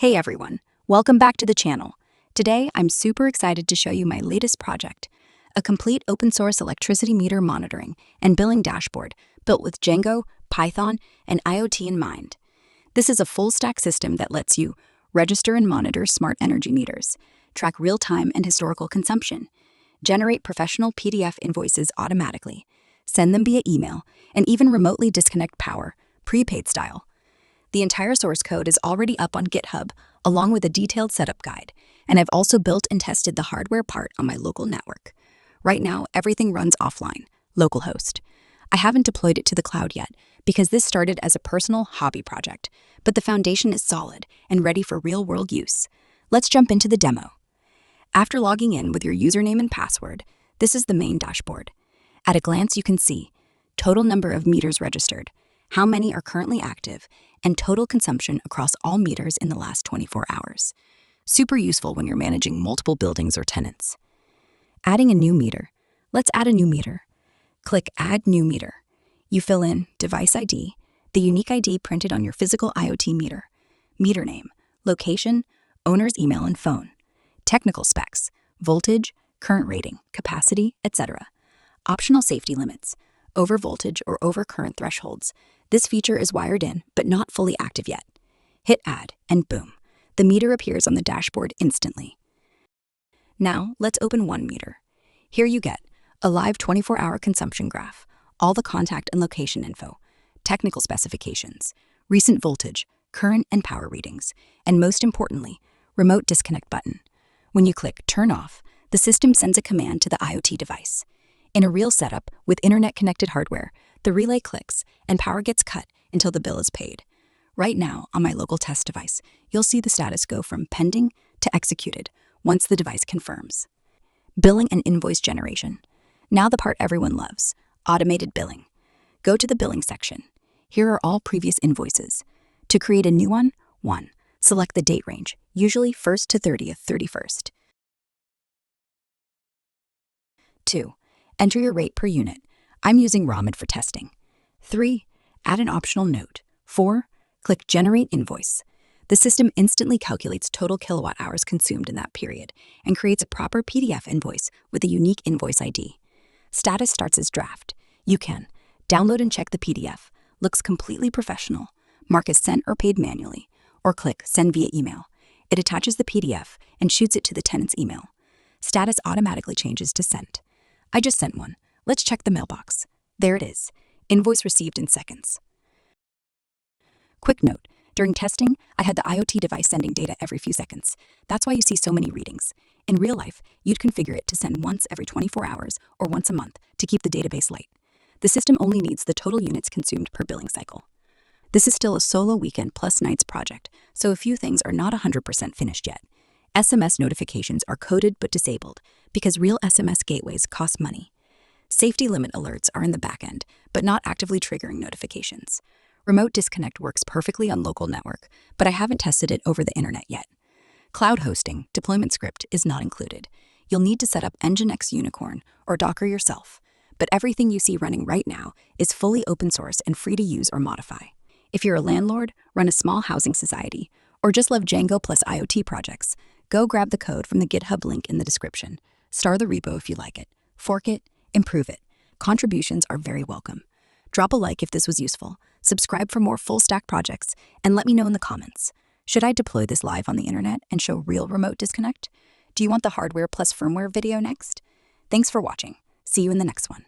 Hey everyone, welcome back to the channel. Today, I'm super excited to show you my latest project, a complete open source electricity meter monitoring and billing dashboard built with Django, Python, and IoT in mind. This is a full stack system that lets you register and monitor smart energy meters, track real-time and historical consumption, generate professional PDF invoices automatically, send them via email, and even remotely disconnect power, prepaid style. The entire source code is already up on GitHub, along with a detailed setup guide, and I've also built and tested the hardware part on my local network. Right now, everything runs offline, localhost. I haven't deployed it to the cloud yet, because this started as a personal hobby project, but the foundation is solid and ready for real-world use. Let's jump into the demo. After logging in with your username and password, this is the main dashboard. At a glance, you can see total number of meters registered, how many are currently active, and total consumption across all meters in the last 24 hours. Super useful when you're managing multiple buildings or tenants. Adding a new meter. Let's add a new meter. Click Add New Meter. You fill in device ID, the unique ID printed on your physical IoT meter, meter name, location, owner's email and phone, technical specs, voltage, current rating, capacity, etc. Optional safety limits, over voltage or over current thresholds. This feature is wired in, but not fully active yet. Hit Add, and boom, the meter appears on the dashboard instantly. Now, let's open one meter. Here you get a live 24-hour consumption graph, all the contact and location info, technical specifications, recent voltage, current and power readings, and most importantly, remote disconnect button. When you click Turn Off, the system sends a command to the IoT device. In a real setup with internet-connected hardware, the relay clicks and power gets cut until the bill is paid. Right now, on my local test device, you'll see the status go from pending to executed once the device confirms. Billing and invoice generation. Now the part everyone loves, automated billing. Go to the billing section. Here are all previous invoices. To create a new one, 1. Select the date range, usually 1st to 30th, 31st. 2. Enter your rate per unit. I'm using RAMid for testing. 3. Add an optional note. 4. Click Generate Invoice. The system instantly calculates total kilowatt hours consumed in that period and creates a proper PDF invoice with a unique invoice ID. Status starts as draft. You can download and check the PDF. Looks completely professional. Mark as sent or paid manually. Or click Send via email. It attaches the PDF and shoots it to the tenant's email. Status automatically changes to sent. I just sent one. Let's check the mailbox. There it is. Invoice received in seconds. Quick note, during testing, I had the IoT device sending data every few seconds. That's why you see so many readings. In real life, you'd configure it to send once every 24 hours or once a month to keep the database light. The system only needs the total units consumed per billing cycle. This is still a solo weekend plus nights project, so a few things are not 100% finished yet. SMS notifications are coded but disabled because real SMS gateways cost money. Safety limit alerts are in the backend, but not actively triggering notifications. Remote disconnect works perfectly on local network, but I haven't tested it over the internet yet. Cloud hosting, deployment script is not included. You'll need to set up Nginx Unicorn or Docker yourself, but everything you see running right now is fully open source and free to use or modify. If you're a landlord, run a small housing society, or just love Django plus IoT projects, go grab the code from the GitHub link in the description. Star the repo if you like it. Fork it, improve it. Contributions are very welcome. Drop a like if this was useful, subscribe for more full stack projects, and let me know in the comments. Should I deploy this live on the internet and show real remote disconnect? Do you want the hardware plus firmware video next? Thanks for watching. See you in the next one.